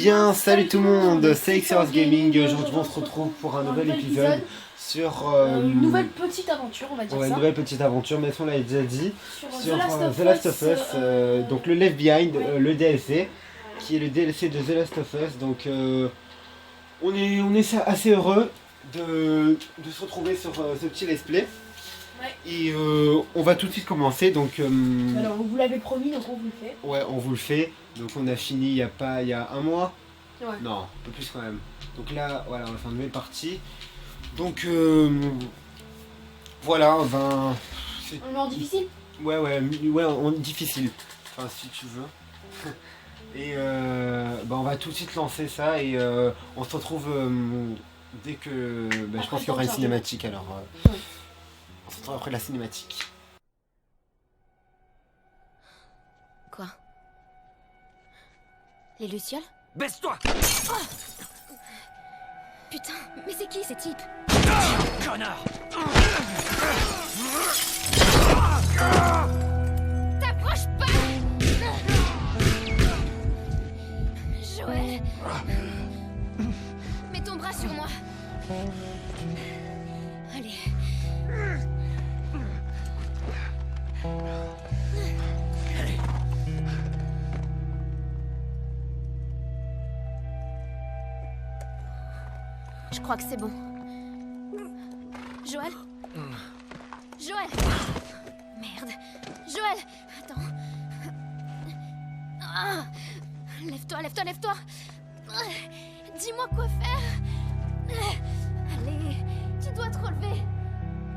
bien, salut tout le monde, c'est Xeros Gaming. Aujourd'hui on se retrouve pour un nouvel épisode sur une nouvelle petite aventure, on va dire ouais, ça. une nouvelle petite aventure, mais ça on l'avait déjà dit, Sur The Last of Us, donc le Left Behind, ouais. le DLC, qui est le DLC de The Last of Us. Donc on est assez heureux de se retrouver sur ce petit let's play. Ouais. Et on va tout de suite commencer. Donc, Alors vous l'avez promis, donc on vous le fait. ouais, on vous le fait. Donc on a fini il y a un mois. Ouais. Non, un peu plus quand même. Donc là, voilà, on va faire une nouvelle partie. Donc voilà, ben. On est en difficile. Ouais, difficile. Enfin, si tu veux. Et ben, on va tout de suite lancer ça et on se retrouve dès que. Ben, je pense qu'il y aura une cinématique alors. Ouais. On se retrouve après la cinématique. Quoi? Les Lucioles? Baisse-toi! Oh putain, mais c'est qui ces types? Connard! T'approches pas! Joël! Mets ton bras sur moi! Allez. Allez. Je crois que c'est bon. Joël? Joël! Merde. Joël! Attends. Ah. Lève-toi, lève-toi, lève-toi! Dis-moi quoi faire! Allez, tu dois te relever!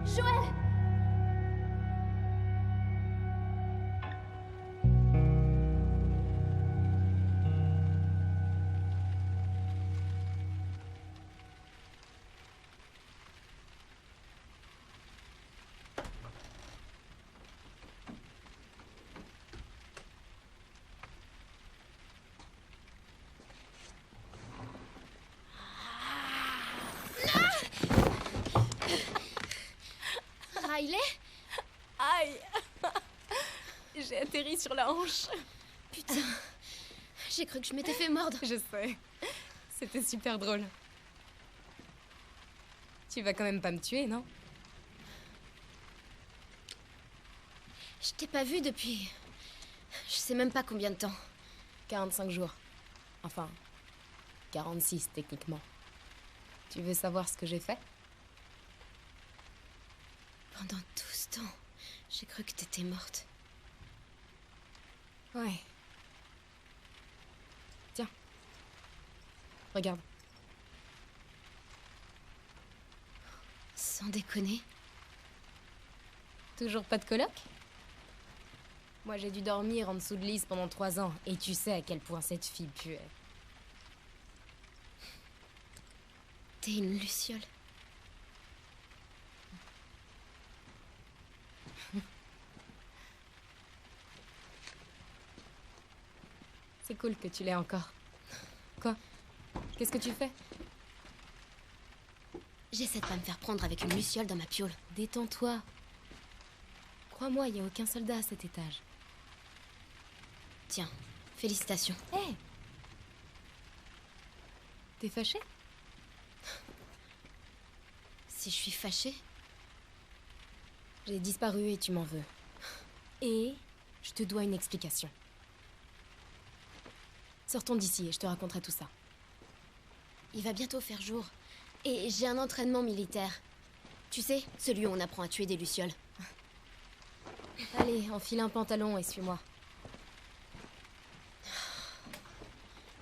Joël! Riley? Aïe. J'ai atterri sur la hanche. Putain, j'ai cru que je m'étais fait mordre. Je sais. C'était super drôle. Tu vas quand même pas me tuer, non? Je t'ai pas vu depuis... Je sais même pas combien de temps. 45 jours. Enfin, 46 techniquement. Tu veux savoir ce que j'ai fait? Pendant tout ce temps, j'ai cru que t'étais morte. Ouais. Tiens. Regarde. Sans déconner. Toujours pas de coloc? Moi, j'ai dû dormir en dessous de Lise pendant 3 ans, et tu sais à quel point cette fille puait. T'es une luciole. C'est cool que tu l'aies encore. Quoi? Qu'est-ce que tu fais? J'essaie de pas me faire prendre avec une luciole dans ma piole. Détends-toi. Crois-moi, il n'y a aucun soldat à cet étage. Tiens, félicitations. Hé! T'es fâchée? Si je suis fâchée, J'ai disparu et tu m'en veux. Et je te dois une explication. Sortons d'ici et je te raconterai tout ça. il va bientôt faire jour. Et j'ai un entraînement militaire. Tu sais, celui où on apprend à tuer des lucioles. Allez, enfile un pantalon et suis-moi.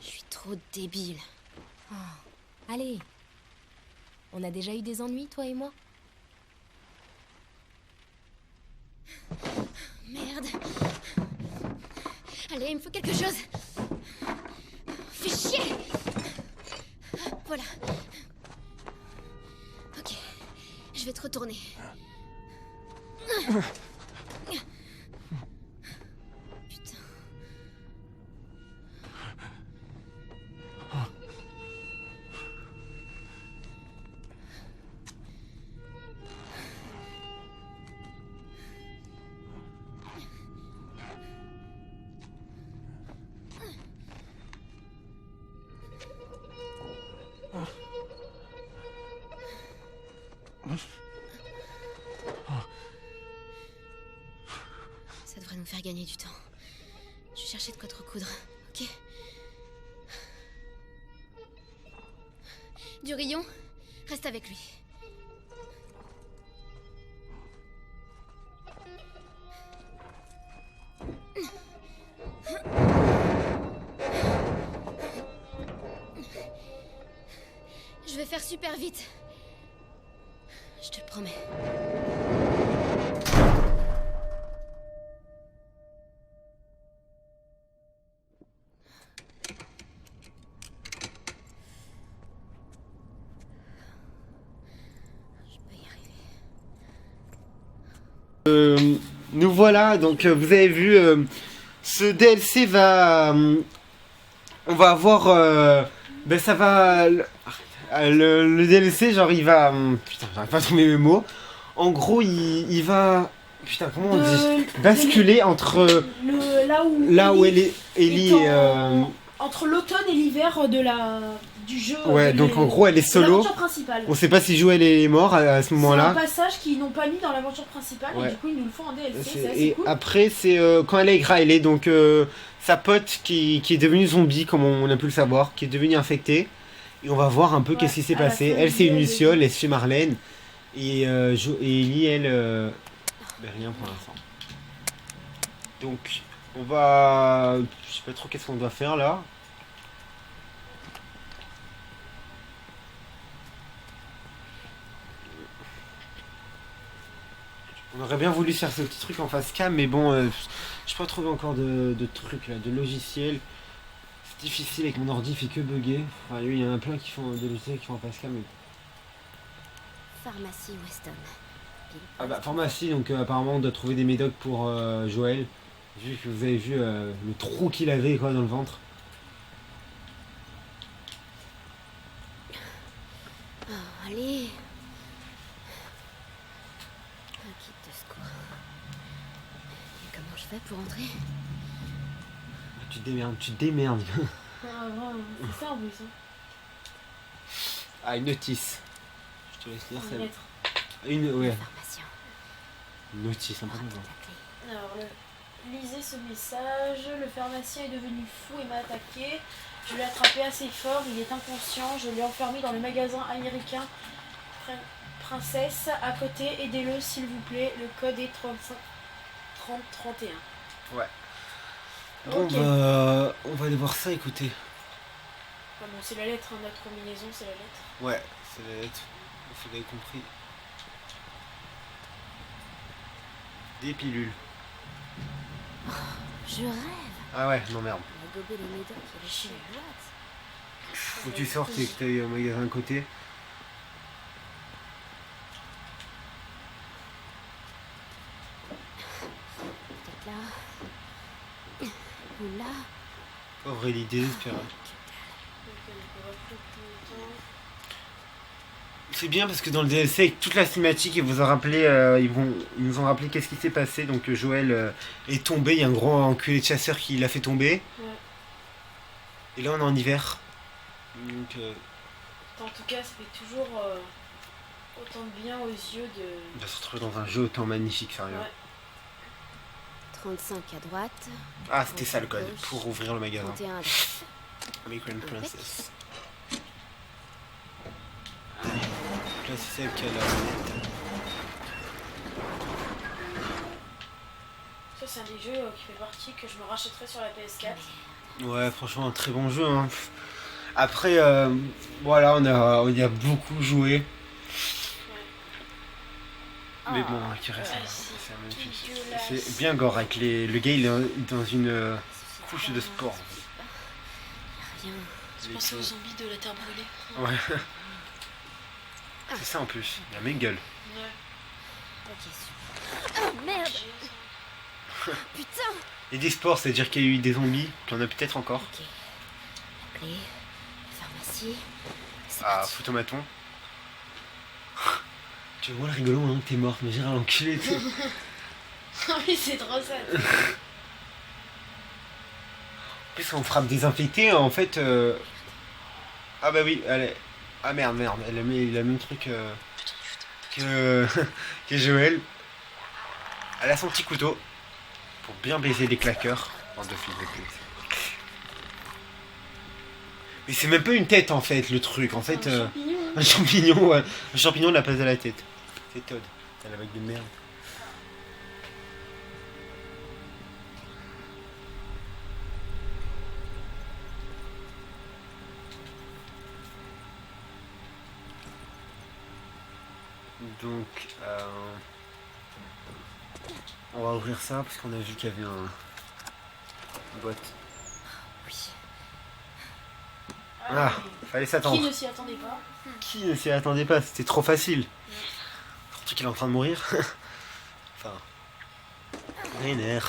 Je suis trop débile. Allez. On a déjà eu des ennuis, toi et moi? Merde. Allez, il me faut quelque chose. Fais chier. Voilà. Ok. Je vais te retourner. Putain. Ça devrait nous faire gagner du temps. Je vais chercher de quoi te recoudre, ok? Durillon, reste avec lui. Je vais faire super vite. Je te le promets. Je peux y arriver. Nous voilà, donc vous avez vu, ce DLC va... on va avoir... ben ça va... le DLC, genre il va... putain, j'arrive pas à trouver mes mots. En gros, il va... Putain, comment on dit? Basculer entre... là où Ellie est... Entre l'automne et l'hiver du jeu. Ouais, donc en gros elle est solo. L'aventure principale. On sait pas si Joël est mort à ce C'est un moment-là. passage qu'ils n'ont pas mis dans l'aventure principale Ouais. et du coup ils nous le font en DLC, c'est assez Et cool. après, c'est quand elle est avec Riley, donc sa pote qui est devenue zombie, comme on a pu le savoir, qui est devenue infectée. Et on va voir un peu Ouais, qu'est-ce qui s'est à la passé. fin Elle, du c'est une jeu, luciole, elle, c'est Marlène. Et Ellie, elle. Ben, rien pour l'instant. Donc, on va. Je sais pas trop qu'est-ce qu'on doit faire là. On aurait bien voulu faire ce petit truc en face cam, mais bon, je n'ai pas trouvé encore de trucs là, de logiciels. C'est difficile avec mon ordi, il fait que bugger. Enfin, il y en a plein qui font des logiciels qui font en face cam. Mais... Pharmacie Weston. Ah bah, pharmacie, donc apparemment on doit trouver des médocs pour Joël. Vu que vous avez vu le trou qu'il avait quoi dans le ventre. Oh, allez. Un kit de secours. Et comment je fais pour entrer? Tu te démerdes. Ah, vraiment, c'est ça en plus. Hein. Ah, une notice. Je te laisse lire Une celle. lettre. Ouais, Pharmacien. une notice, un peu Oh, comme t'as ça. ta clé. Alors, lisez ce message. Le pharmacien est devenu fou et m'a attaqué. Je l'ai attrapé assez fort, il est inconscient. Je l'ai enfermé dans le magasin américain Princesse. À côté, aidez-le s'il vous plaît. Le code est 3031. Ouais. Bon, Ok. bah, on va aller voir ça, écoutez. Ah bon, c'est la lettre, hein, notre combinaison, c'est la lettre. Ouais, c'est la lettre. Vous avez compris. Des pilules. Je rêve. Ah ouais, non merde. On a gobé les médocs et les chiens de boîte. Faut que tu sortes et que tu ailles au magasin à côté. Peut-être là. Ou là. Pauvre Ellie, désespérée. Donc, on va plus longtemps. C'est bien parce que dans le DLC, avec toute la cinématique, ils vous ont rappelé, ils nous ont rappelé qu'est-ce qui s'est passé. Donc Joël est tombé, il y a un gros enculé de chasseur qui l'a fait tomber. Ouais. Et là on est en hiver. Donc En tout cas, ça fait toujours autant de bien aux yeux de... on va se retrouver dans un jeu autant magnifique, sérieux. Ouais. 35 à droite. Ah, c'était ça le code pour ouvrir le magasin. 31 à droite. American Princess. Donc là c'est celle qui a la... Ça, c'est un des jeux qui fait partie que je me rachèterais sur la PS4. Ouais, franchement, un très bon jeu. Hein. Après, voilà, on a beaucoup joué. Mais bon, qui reste, Ouais, c'est un magnifique. dégueulasse. C'est bien gore avec le gars, il est dans une couche de sport. Rien. Je pense aux zombies de la Terre brûlée. Ouais. C'est ça en plus, il y a Mengele. Ouais. Ok, super. Oh merde. Putain. Et des sports, c'est-à-dire qu'il y a eu des zombies, qu'il y en a peut-être encore. Ok. La clé. La pharmacie. C'est Ah, parti. photomaton. Tu vois le rigolo, hein, t'es morte, mais j'ai rien l'enculé. Ah oui, c'est trop ça. En plus, on frappe désinfecté, en fait. Ah bah oui, elle est... Ah merde, elle a mis le même truc. que, que Joël, elle a son petit couteau pour bien baiser des claqueurs. Bande de fils de pute. Mais c'est même pas une tête en fait, le truc. En fait, Un champignon. un champignon, ouais. Un champignon de la place de la tête. C'est Todd. C'est la vague de merde. Donc, on va ouvrir ça parce qu'on a vu qu'il y avait une boîte. Oui. Ah, fallait s'attendre. Qui ne s'y attendait pas? Qui ne s'y attendait pas? C'était trop facile. Surtout qu'il est en train de mourir. Enfin. Rainer.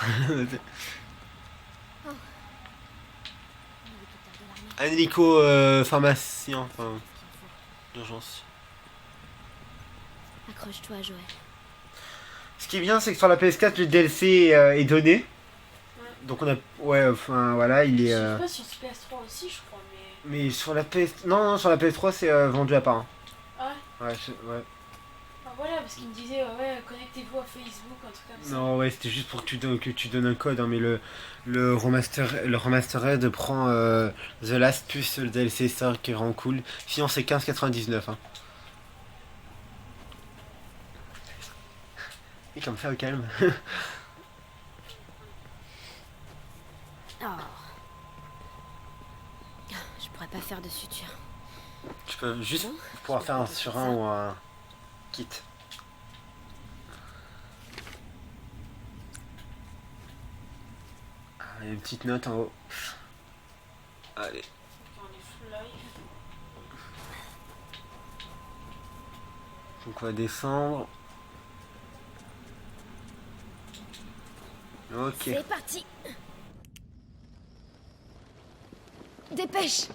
Un hélico pharmacien, enfin, d'urgence. Accroche-toi, Joël. Ce qui est bien, c'est que sur la PS4, le DLC est donné. Donc on a. Ouais, enfin voilà, il est. Je sais pas sur PS3 aussi, je crois, mais. Mais sur la PS. Non, sur la PS3, c'est vendu à part. Ah ouais? Ouais, ouais. Enfin, voilà, parce qu'il me disait, ouais, connectez-vous à Facebook, un truc comme ça. Non, ouais, c'était juste pour que tu donnes un code, hein, mais le remastered prend The Last plus le DLC Star qui est vraiment cool. Sinon, c'est 15,99. Hein. Et comme ça, au calme. Oh. Je pourrais pas faire de suture. Tu peux juste pouvoir faire un sur un ou un kit. Ah, il y a une petite note en haut. Allez. Dans les full live. Donc on va descendre. Ok. C'est parti. Dépêche.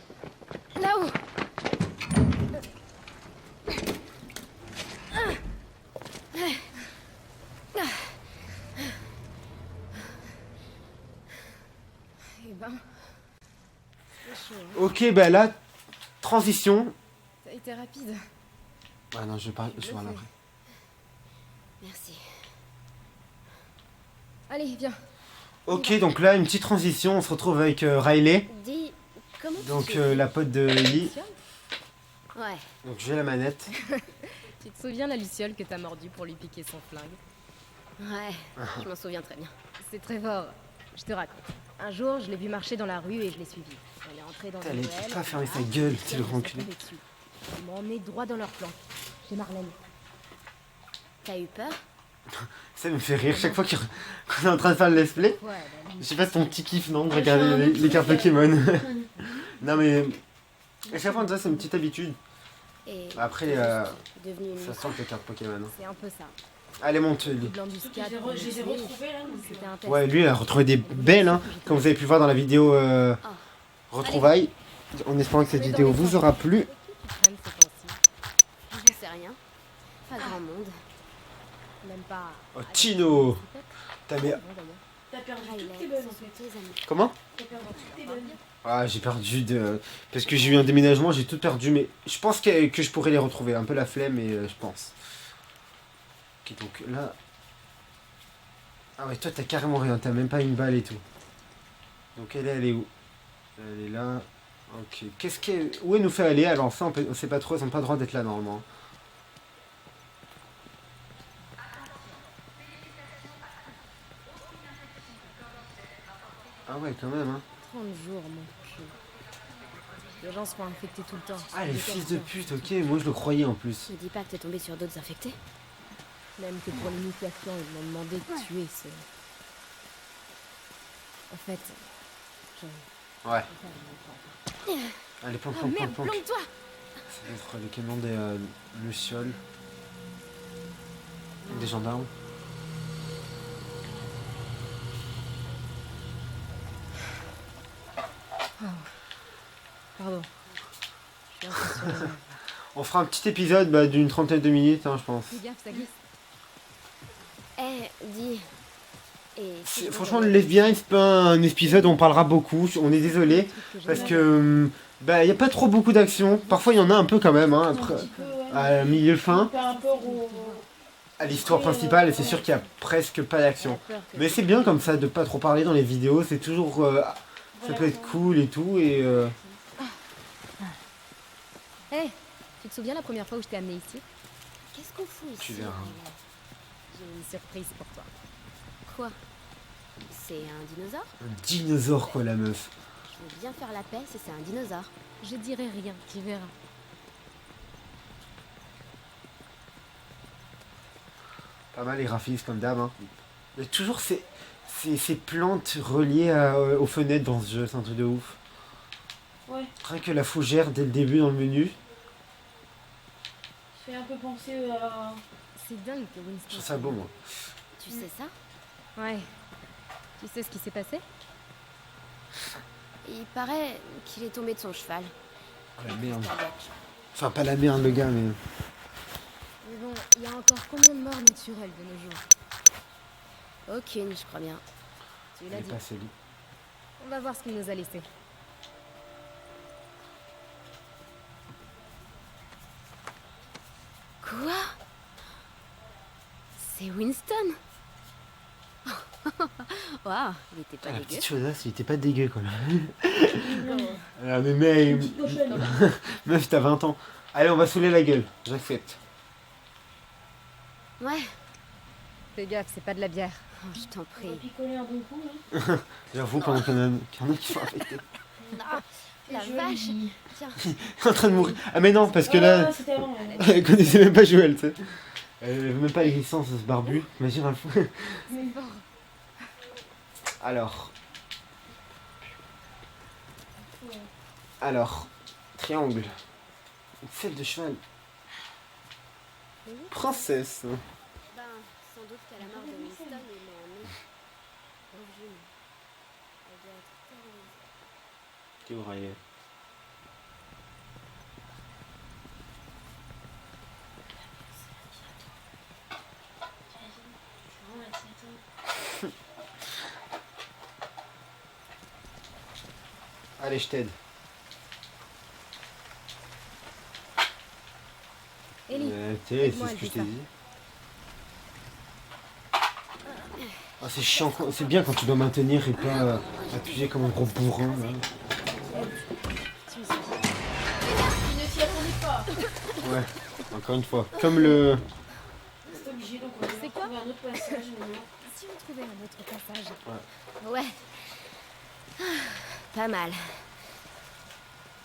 Là-haut. Eh ben, c'est chaud. Hein. Ok, bah là, transition. Ça a été rapide. Ah non, je parle après. Merci. Allez, viens. Ok, donc là, une petite transition. On se retrouve avec Riley, Dis, comment donc tu fais la pote de Ellie. Ouais. Donc j'ai la manette. Tu te souviens la luciole que t'as mordue pour lui piquer son flingue? Ouais, je m'en souviens très bien. C'est très fort. Je te raconte. Un jour, je l'ai vu marcher dans la rue et je l'ai suivi. Elle est entrée dans Putain, une elle ruelle. peut pas fermer là, sa gueule, et c'est le elle renculé. s'est tombée dessus. Elle m'a emmené droit dans leur plan. Chez Marlène. T'as eu peur? Ça me fait rire chaque fois qu'on est en train de faire le let's play. Ouais, bah, Je sais pas si ton petit kiff, non, de Ouais, regarder je fais un les autre cartes truc, Pokémon. Non mais, à chaque fois, ça c'est une petite habitude. Et Après, t'es devenue une ça sent les cartes Pokémon. Hein. c'est un peu ça. Allez, monte, Le lui. blanc du Je scat. les ai retrouvés là. Donc, C'était un test. Ouais, lui, il a retrouvé des belles, hein, comme vous avez pu le voir dans la vidéo retrouvailles. En espérant que cette vidéo vous aura plu. Qui traîne ces temps-ci. Je sais rien. Pas grand monde. Même pas. Oh, Tino. T'as mis... Bon, d'ailleurs. T'as perdu Riley, toutes tes ce bonnes en sont fait. tes amis. Comment? T'as perdu toutes tes bonnes. Ah, j'ai perdu de... Parce que j'ai eu un déménagement, j'ai tout perdu, mais je pense que je pourrais les retrouver. Un peu la flemme, mais je pense. Ok, donc là... Ah ouais, toi t'as carrément rien, t'as même pas une balle et tout. Donc elle est où? Elle est là. Ok, qu'est-ce qu'elle... Où elle nous fait aller? Alors ça, on sait pas trop, elles ont pas le droit d'être là normalement. Ah ouais, quand même, hein. 30 jours, mon cul. Les gens seront infectés tout le temps. Ah, les Des fils de cancers. pute, ok, moi je le croyais en plus. Ne dis pas que t'es tombé sur d'autres infectés. Même que pour l'initiation, ils m'ont demandé de tuer ce... En fait, je... Ouais. Allez, planque, Oh planque, planque, merde, planque. plonge-toi! Ça doit être le camion des Lucioles. Des gendarmes. Pardon. Je suis un peu sur le nerf. On fera un petit épisode d'une trentaine de minutes, hein, je pense. Fais gaffe, ça glisse. Eh, dis. Et si je Franchement, le voyais- lesbien, c'est pas un épisode où on parlera beaucoup. On est désolé. Truc que Parce j'aime que. Il n'y a pas trop beaucoup d'action. Parfois, il y en a un peu quand même. Hein, Un après. petit peu, ouais. à milieu fin, Par rapport au. à l'histoire principale, et c'est sûr qu'il y a presque pas d'action. Mais c'est bien comme ça de pas trop parler dans les vidéos, c'est toujours... ça peut être cool et tout, et... Hé, tu te souviens la première fois où je t'ai amené ici? Qu'est-ce qu'on fout ici? Tu verras. Riley? J'ai une surprise pour toi. Quoi? C'est un dinosaure? Un dinosaure quoi la meuf. Je veux bien faire la paix si c'est un dinosaure. Je dirai rien, tu verras. Pas mal les graphismes comme d'hab. Hein. Il y a toujours ces plantes reliées aux fenêtres dans ce jeu, c'est un truc de ouf. Ouais, Rien que la fougère dès le début dans le menu, ça fait un peu penser à. C'est dingue que Winston... je trouve ça beau moi. Tu sais ça? Ouais. Tu sais ce qui s'est passé? Il paraît qu'il est tombé de son cheval. Oh, la merde. Tabac. Enfin pas la merde le gars mais... Mais bon, il y a encore combien de morts naturelles de nos jours? Aucune, je crois bien. Tu Il l'as est dit. pas solide. On va voir ce qu'il nous a laissé. Quoi? C'est Winston? Waouh, il était pas Ah, la dégueu. petite chaudasse, il était pas dégueu quoi. Une Ah mais mec, petite pochette. meuf t'as 20 ans. Allez on va saouler la gueule, j'accepte. Ouais, Fais gaffe, c'est pas de la bière. oh, je t'en On va prie. picoler un bon coup là. J'avoue pendant qu'il y en a qui sont affectés. Ah, la Et je vache. dis- Tiens, En train de mourir. Ah mais non parce que Ah, là, c'était avant. Ouais. elle connaissait même pas Joël tu sais. Elle avait même pas l'existence de ce barbu. Imagine un fou. Mais bon. Alors, triangle. Une selle de cheval. Princesse. ben, sans doute qu'à la mort de Winston, il est emmené. Pauvre Jules. Elle doit être terrorisée. T'es où Riley? Allez, je t'aide. Ellie, C'est aide-moi, ce que elle je t'ai fait dit. Ah, c'est chiant, c'est bien quand tu dois maintenir et pas appuyer comme un gros bourrin. Là. Il ne s'y attendait pas. Ouais, encore une fois. Comme le. C'est obligé, donc on va C'est quoi trouver un autre passage. mais non. si on trouvait un autre passage. Ouais. Ah, pas mal.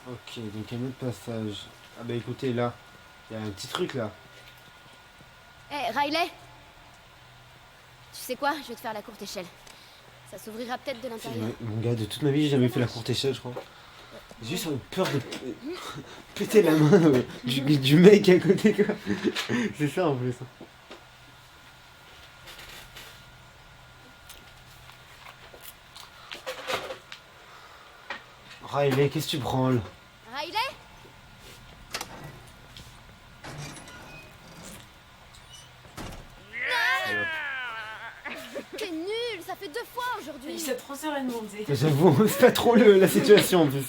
Ok, donc un autre passage. Ah bah écoutez, là, il y a un petit truc là. Hé, Riley! Tu sais quoi? Je vais te faire la courte échelle. Ça s'ouvrira peut-être de C'est l'intérieur. vrai, mon gars, de toute ma vie, j'ai jamais fait la courte échelle, je crois. J'ai juste peur de péter la main du mec à côté, quoi. C'est ça en plus. Riley, qu'est-ce que tu branles? Riley? T'es nul! Ça fait 2 fois aujourd'hui! Il s'est trop sereinement, tu sais. Mais j'avoue, c'est pas trop la situation en plus.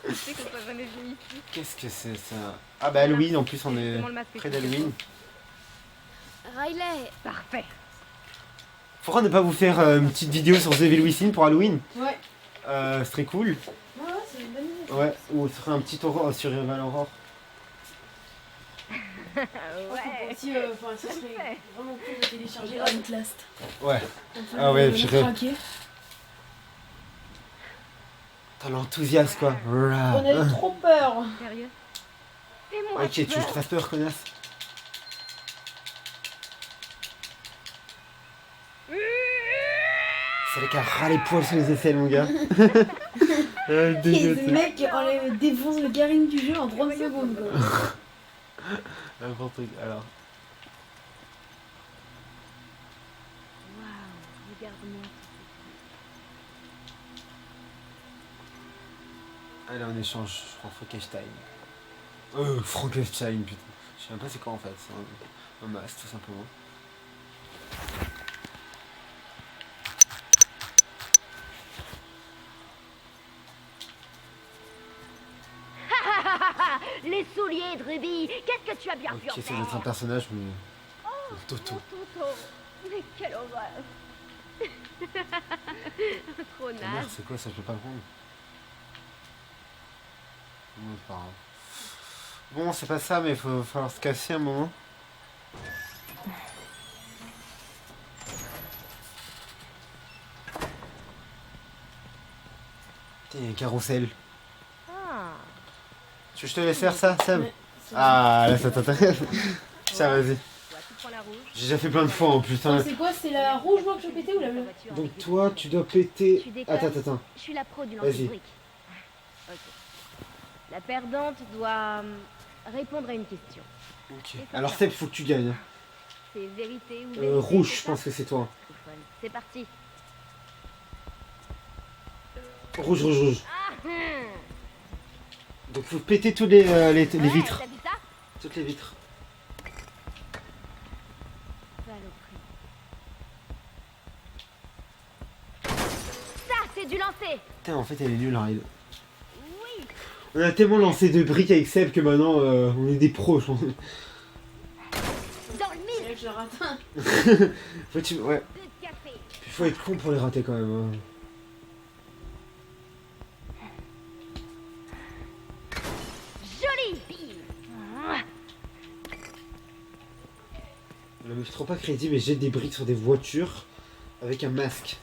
Tu sais qu'on t'a jamais vu ici. Qu'est-ce que c'est ça? Ah bah Halloween, en plus on est Justement le masque près est d'Halloween. Riley! Parfait. Pourquoi ne pas vous faire une petite vidéo sur The Evil Within pour Halloween? Ouais. Ce serait cool. Ouais, c'est une bonne idée. Ouais, ou ce serait un petit horror sur Survival Horror. Ouais. Aussi, enfin, ça serait vraiment cool de télécharger Outlast. Ouais. Enfin, Ah ouais, le je rêve. craquer. T'as l'enthousiasme quoi. On a eu trop peur. Sérieux? Fais-moi Ok, tu veux que je te peur. fasse peur, connasse? C'est le qu'à ras les poils sur les aisselles, mon gars. Ah, Et dégueu, le mec défonce le garine du jeu en 30 secondes. Quoi. N'importe quoi. Alors. Waouh, regarde-moi. Allez, on échange. Je prends Frankenstein. Frankenstein, putain. Je sais même pas c'est quoi en fait. C'est un masque, tout simplement. Les souliers, Druby. Qu'est-ce que tu as bien pu en Ok, ça faire? doit être un personnage, mais... Toto. Mon Toto. Mais quelle horreur. Trop Ta mère, naze. c'est quoi ça? Je peux pas le prendre. Bon, c'est pas grave. Bon, c'est pas ça, mais il faut falloir se casser un moment. Putain, il y a un carrousel. Ah. Tu veux que je te laisse faire ça, Sam? Ouais, c'est Ah, là, ça t'intéresse. Tiens, vas-y. Toi, tu prends la rouge. J'ai déjà fait plein de fois en plus. Hein. C'est quoi? C'est la rouge moi que je vais péter ou la Ta bleue? voiture Donc avec toi, tu dois péter... Tu déconnes? Attends. Je suis la pro du Vas-y. lancer de briques. Ok. La perdante doit répondre à une question. Ok. Alors Seb, faut que tu gagnes. C'est vérité ou vérité? Rouge, c'est je ça? pense que c'est toi. C'est parti. Rouge, rouge, rouge. Ah, Donc faut péter tous les Ouais, vitres. T'as vu ça? Toutes les vitres. Saloperie. Ça, c'est du lancer. Putain, en fait, elle est nulle, la ride. Oui. On a tellement lancé de briques avec Seb que maintenant, on est des pros, je pense. Dans le mille. C'est là que je rate. Ouais. Deux de café. Puis faut être con pour les rater quand même. Hein. Jolie bille. Je me suis trop pas crédit, mais j'ai des briques sur des voitures avec un masque.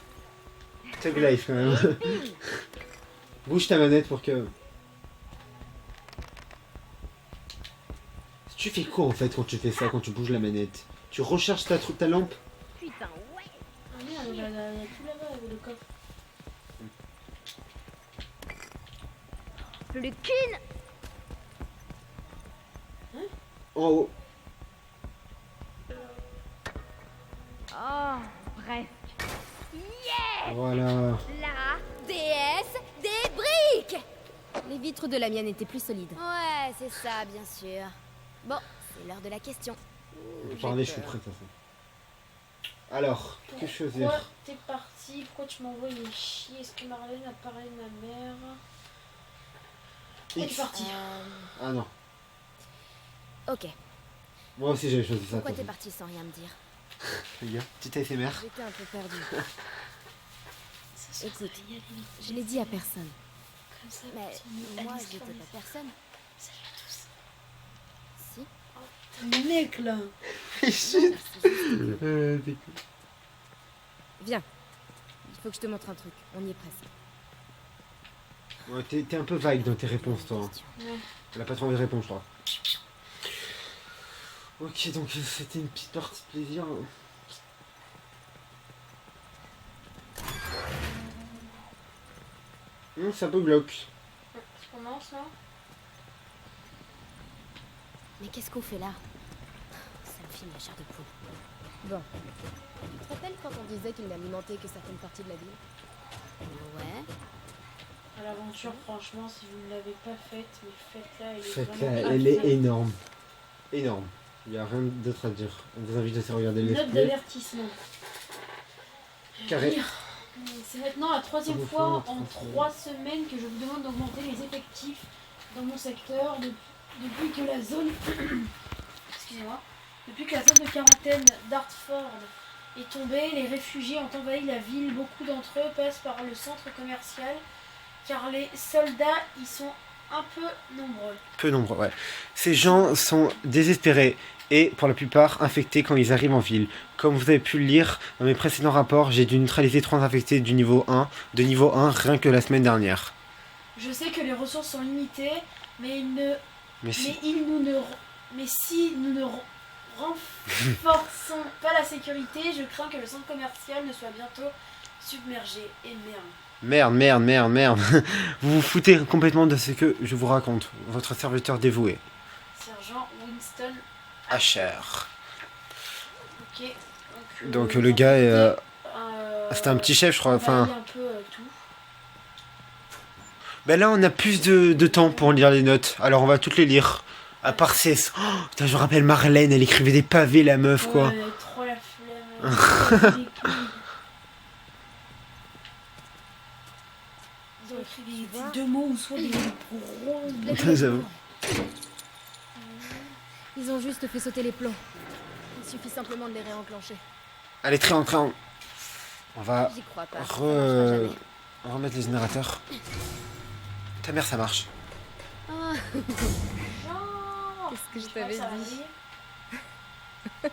Tug life quand même. Bouge ta manette pour que. Tu fais quoi en fait quand tu fais ça, quand tu bouges la manette? Tu recharges ta lampe? Putain, ouais. Ah merde, il y a tout là-bas avec le coffre. Plus qu'une. En haut. Oh, presque. Yeah. Voilà. La DS des briques. Les vitres de la mienne étaient plus solides. Ouais, c'est ça, bien sûr. Bon, c'est l'heure de la question. Parler, je suis prêt de toute façon. Alors, que choisir? Pourquoi t'es parti? Pourquoi tu m'envoies les chier? Est-ce que Marlène a parlé de ma mère? Elle est X. partie. Ah non. Ok. Moi aussi j'avais choisi ça. Pourquoi de t'es toute parti sans rien me dire? façon. Les gars, petite ASMR. J'étais un peu perdue. Ça se Écoute, passe, y a des- Je l'ai dit à personne. Comme ça, Mais continue. moi, Alice j'étais Flores. pas personne. Salut à tous. Si. T'es mon mec là. Chut. Viens. Il faut que je te montre un truc. On y est presque. Ouais, t'es un peu vague dans tes réponses, toi. Ouais. Elle a pas trop envie de répondre, je crois. Ok, donc c'était une petite partie de plaisir. C'est un peu glauque. Tu commences là? Mais qu'est-ce qu'on fait là? Ça me filme la chair de poule. Bon. Tu te rappelles quand on disait qu'il n'alimentait que certaines parties de la ville? Ouais. À l'aventure, franchement, si vous ne l'avez pas faite, mais faites-la. Elle est Faites-la, vraiment elle est incroyable. énorme. Énorme. Il n'y a rien d'autre à dire. On vous invite à regarder le Note let's play. d'avertissement. Carré. C'est maintenant la troisième Vous fois faites en votre 3 semaines que je vous demande d'augmenter les effectifs dans mon secteur depuis que la zone excusez-moi, depuis que la zone de quarantaine d'Hartford est tombée, les réfugiés ont envahi la ville. Beaucoup d'entre eux passent par le centre commercial car les soldats y sont un peu nombreux. Peu nombreux, ouais. Ces gens sont désespérés et pour la plupart infectés quand ils arrivent en ville. Comme vous avez pu le lire dans mes précédents rapports, j'ai dû neutraliser 3 infectés de niveau 1 rien que la semaine dernière. Je sais que les ressources sont limitées, mais Mais si... si nous ne renforçons pas la sécurité, je crains que le centre commercial ne soit bientôt submergé. Et merde. Vous vous foutez complètement de ce que je vous raconte. Votre serviteur dévoué. Sergent Winston Asher. Ok. Donc le gars est... c'était un petit chef, je crois. Enfin... un peu tout. Ben là, on a plus de temps pour lire les notes. Alors on va toutes les lire. À part ces... Oh, putain, je me rappelle Marlène, elle écrivait des pavés, la meuf, quoi. Ouais, trop la flemme. Ils ont écrit des 2 mots ou soit des gros. J'avoue. Ils ont juste fait sauter les plombs. Il suffit simplement de les réenclencher. Allez, triangle. On va J'y crois pas. Ça marchera jamais. remettre les générateurs. Ta mère, ça marche. Ah, Genre, qu'est-ce que je crois t'avais ça va dit? aller.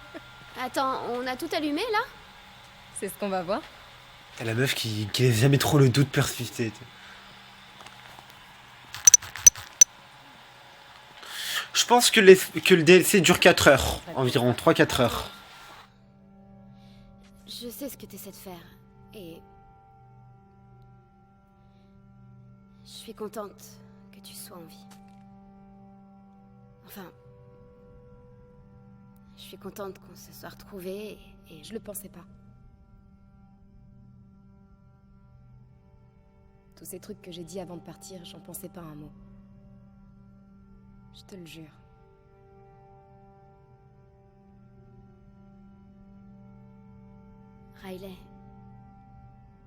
Attends, on a tout allumé là? c'est ce qu'on va voir. T'as la meuf qui laisse jamais trop le doute persister. Je pense que le DLC dure 4 heures. Environ 3-4 heures. Je sais ce que tu essaies de faire. Et... je suis contente que tu sois en vie. Enfin... je suis contente qu'on se soit retrouvés et Je le pensais pas. Tous ces trucs que j'ai dit avant de partir, j'en pensais pas un mot. Je te le jure. Riley,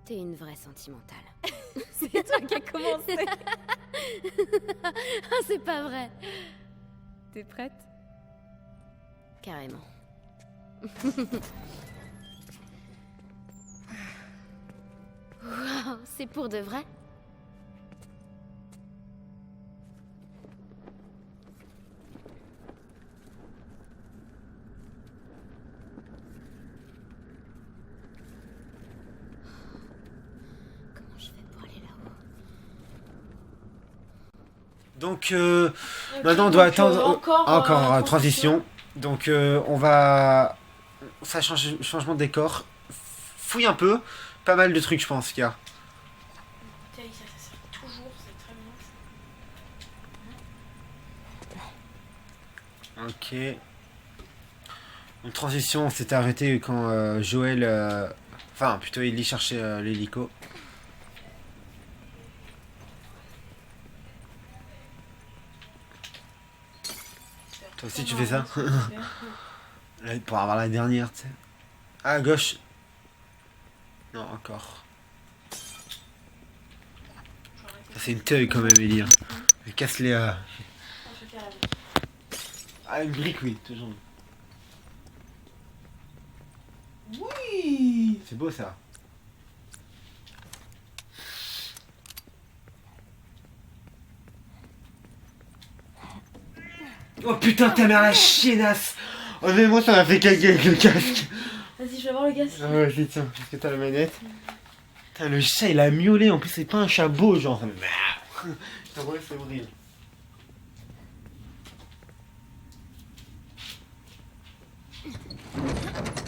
t'es une vraie sentimentale. C'est toi qui as commencé. Ah, c'est pas vrai. T'es prête? Carrément. Wow, c'est pour de vrai? Comment je fais pour aller là-haut? Donc, Ok, maintenant on doit donc, attendre encore transition. Donc, on va... Ça change changement de décor. Fouille un peu. Pas mal de trucs, je pense qu'il y a. Putain, ça sert toujours, c'est très bien. Ok. En transition, on s'était arrêté quand Joël... Enfin, plutôt Ellie cherchait l'hélico. Toi aussi tu fais ça? Là, pour avoir la dernière, tu sais. Ah, à gauche. Non, encore. Ça, c'est une teille quand même, Ellie. Elle casse les... Ah, une brique, oui, toujours. Oui. C'est beau, ça. Oh putain, ta mère la chiennasse. Oh mais moi ça m'a fait caguer avec le casque. Vas-y, je vais voir le gars. Ah ouais, vas-y, tiens, parce que t'as la manette. Putain, le chat il a miaulé, en plus c'est pas un chat beau, genre. Ça me... Putain, ouais, c'est horrible.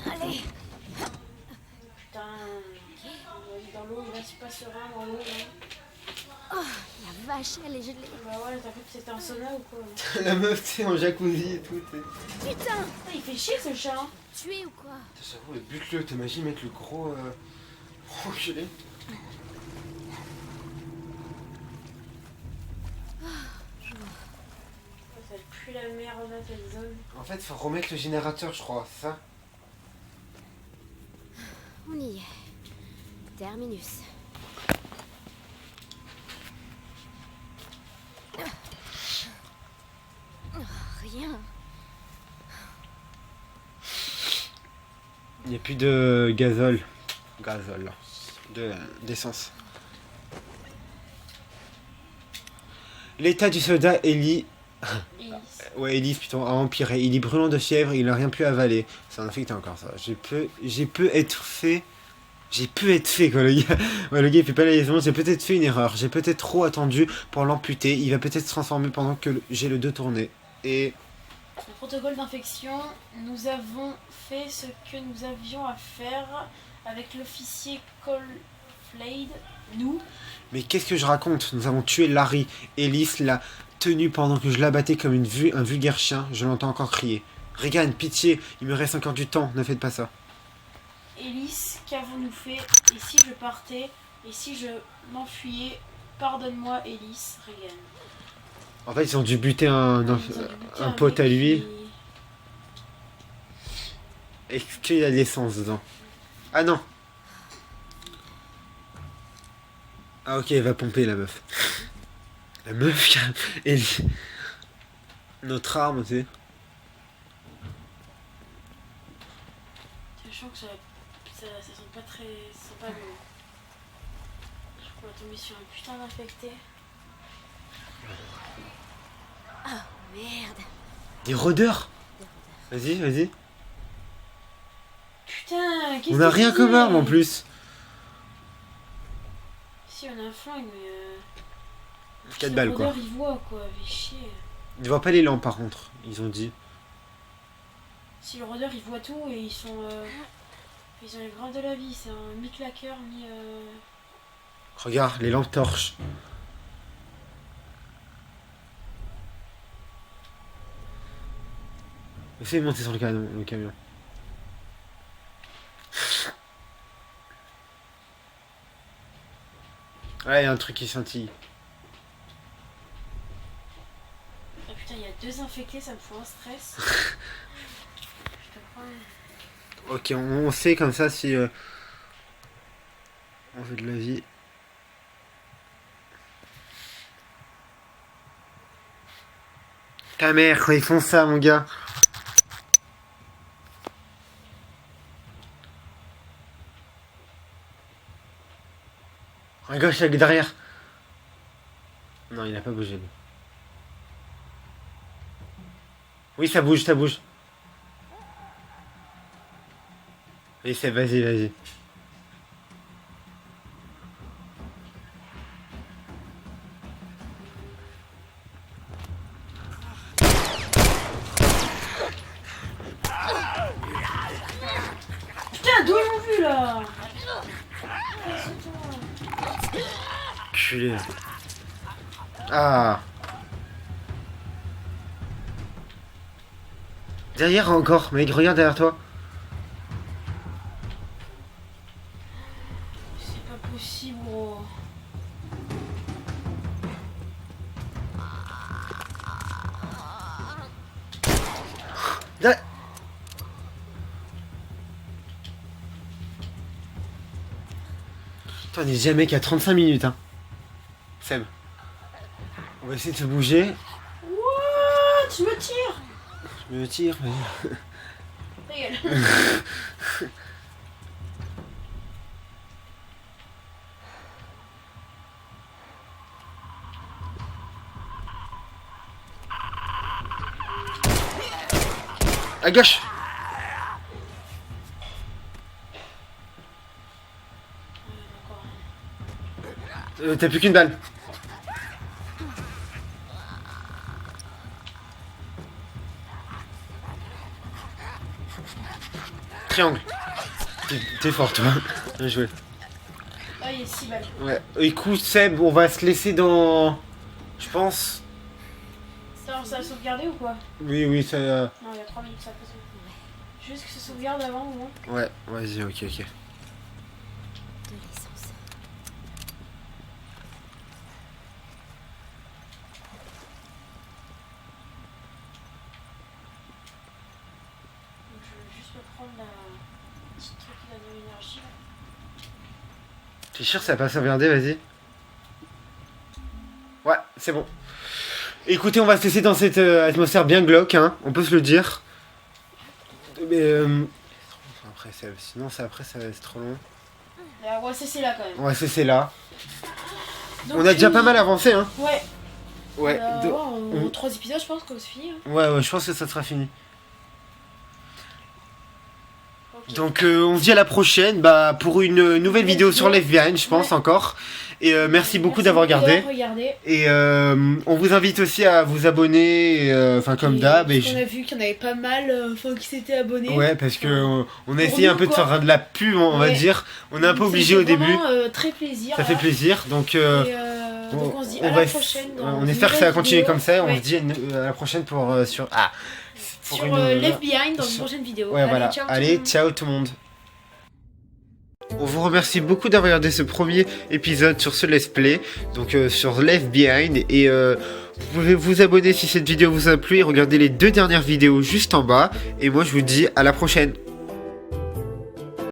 Allez! Putain, il est dans l'eau, il reste pas serein dans l'eau. Là. La vache, elle est gelée. Bah ouais, t'as cru que c'était un sauna ou quoi? La meuf, tu sais, en jacuzzi et tout, tu sais. Putain! Ah, il fait chier ce chat. Hein. Tué ou quoi? J'avoue, bute-le, t'imagines mettre le gros enculé. Ça pue la merde là, cette zone. En fait, faut remettre le générateur, je crois, c'est ça? On y est. Terminus. Rien. Il n'y a plus de gazole. Gazole. D'essence. L'état du soldat Ellie. Ouais, Ellie, plutôt, a empiré. Il est brûlant de fièvre, il n'a rien pu avaler. C'est infecté encore, ça. J'ai pu être fait quoi, le gars. Ouais, le gars il fait pas la liaison. J'ai peut-être fait une erreur. J'ai peut-être trop attendu pour l'amputer. Il va peut-être se transformer pendant que j'ai le dos tourné. Et... Le protocole d'infection, nous avons fait ce que nous avions à faire avec l'officier Colflade. Nous, Mais qu'est-ce que je raconte? Nous avons tué Larry. Ellis l'a tenu pendant que je l'abattais comme un vulgaire chien. Je l'entends encore crier. Regan, pitié, il me reste encore du temps. Ne faites pas ça. Ellis, qu'avons-nous fait? Et si je partais? Et si je m'enfuyais? Pardonne-moi, Ellis, Regan. En fait, ils ont dû buter un Ils ont dû buter un pote à mec lui. qui- Est-ce qu'il y a de l'essence dedans? Ah non. Ah ok, elle va pomper la meuf. La meuf qui a... Ellie. Notre arme, tu sais. Sachant que ça sent pas très sympa le... Je crois qu'on va tomber sur un putain d'infecté. Oh, merde. Des rôdeurs. Vas-y, vas-y. Putain, qu'est-ce On a que rien c'est comme arme en plus. Si, on a un flingue, mais... 4 balles quoi. Ils voient quoi, fait chier. Ils voient pas les lampes par contre, ils ont dit. Si le rôdeur il voit tout et ils sont... Ils ont les graves de la vie, c'est un mi-claqueur, mi... Regarde, les lampes torches. Essaye de monter sur le camion. Ouais, il y a un truc qui scintille. Ah putain, il y a 2 infectés, ça me fout un stress. Je te prends... Ok, on sait comme ça si on veut de la vie. Ta mère, quoi, ils font ça, mon gars. À gauche, derrière. Non, il a pas bougé. Lui. Oui, ça bouge, ça bouge. Vas-y, vas-y. Putain, d'où ils m'ont vu là? Culé. Ah. Derrière encore, mec, regarde derrière toi. C'est pas possible, gros. Là. Putain, on est jamais qu'à 35 minutes, hein. Seb. On va essayer de se bouger. What? Tu me tires? Je me tire, mais... Regarde. À gauche. T'as plus qu'une balle. Triangle. T'es fort toi. Bien joué. Ah, il y a 6 balles. Ouais. Écoute Seb, on va se laisser dans... Je pense... Ça a sauvegardé ou quoi? Oui, ça... Non, il y a 3 minutes, ça passe. Juste que ça sauvegarde avant ou non? Ouais, vas-y, ok. De l'essence. Donc, je vais juste prendre la petite truc qui donne de l'énergie. T'es sûr que ça va pas sauvegarder, vas-y. Ouais, c'est bon. Écoutez, on va se laisser dans cette atmosphère bien glauque, hein, on peut se le dire. Mais après, sinon après ça va être trop long. On va cesser là quand même. On va cesser là. Donc, On a déjà pas mal avancé, hein. Ouais. Ouais. En 3 épisodes, je pense qu'on se finit. Hein. Ouais, je pense que ça sera fini. Okay. Donc on se dit à la prochaine pour une nouvelle vidéo sur Left Behind, je pense encore. Et merci beaucoup d'avoir regardé. Et on vous invite aussi à vous abonner, comme d'hab. On a vu qu'il y en avait pas mal qui s'étaient abonnés. Ouais, parce que on a essayé un peu de faire de la pub, on va dire. On est un peu obligé au début. Très plaisir. Ça fait plaisir, donc on se dit à la prochaine. On espère que ça va continuer comme ça. On se dit à la prochaine sur Left Behind dans une prochaine vidéo. Ouais, voilà. Allez, ciao tout le monde. On vous remercie beaucoup d'avoir regardé ce premier épisode sur ce let's play, donc sur Left Behind, et vous pouvez vous abonner si cette vidéo vous a plu et regarder les 2 dernières vidéos juste en bas, et moi je vous dis à la prochaine.